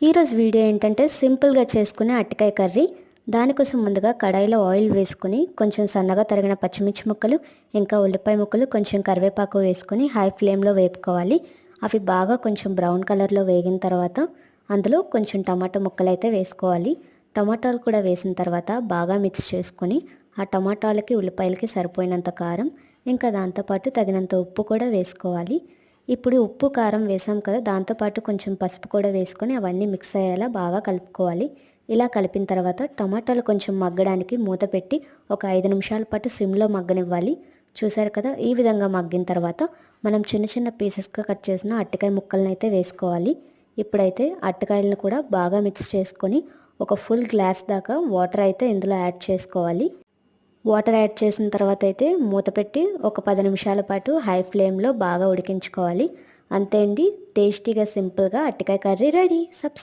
ఈరోజు వీడియో ఏంటంటే సింపుల్గా చేసుకునే అరటికాయ కర్రీ. దానికోసం ముందుగా కడాయిలో ఆయిల్ వేసుకుని కొంచెం సన్నగా తరిగిన పచ్చిమిర్చి ముక్కలు, ఇంకా ఉల్లిపాయ ముక్కలు, కొంచెం కరివేపాకు వేసుకుని హై ఫ్లేమ్లో వేపుకోవాలి. అవి బాగా కొంచెం బ్రౌన్ కలర్లో వేగిన తర్వాత అందులో కొంచెం టమాటా ముక్కలు అయితే వేసుకోవాలి. టమాటాలు కూడా వేసిన తర్వాత బాగా మిక్స్ చేసుకొని ఆ టమాటాలకి ఉల్లిపాయలకి సరిపోయినంత కారం, ఇంకా దాంతోపాటు తగినంత ఉప్పు కూడా వేసుకోవాలి. ఇప్పుడు ఉప్పు కారం వేసాం కదా, దాంతోపాటు కొంచెం పసుపు కూడా వేసుకొని అవన్నీ మిక్స్ అయ్యేలా బాగా కలుపుకోవాలి. ఇలా కలిపిన తర్వాత టమాటాలు కొంచెం మగ్గడానికి మూత పెట్టి ఒక 5 నిమిషాల పాటు సిమ్లో మగ్గనివ్వాలి. చూసారు కదా, ఈ విధంగా మగ్గిన తర్వాత మనం చిన్న చిన్న పీసెస్గా కట్ చేసిన అరటికాయ ముక్కలను అయితే వేసుకోవాలి. ఇప్పుడైతే అరటికాయలను కూడా బాగా మిక్స్ చేసుకొని ఒక ఫుల్ గ్లాస్ దాకా వాటర్ అయితే ఇందులో యాడ్ చేసుకోవాలి. వాటర్ యాడ్ చేసిన తర్వాత అయితే మూత పెట్టి ఒక 10 నిమిషాల పాటు హై ఫ్లేమ్లో బాగా ఉడికించుకోవాలి. అంతే అండి, టేస్టీగా సింపుల్గా అరటికాయ కర్రీ రెడీ.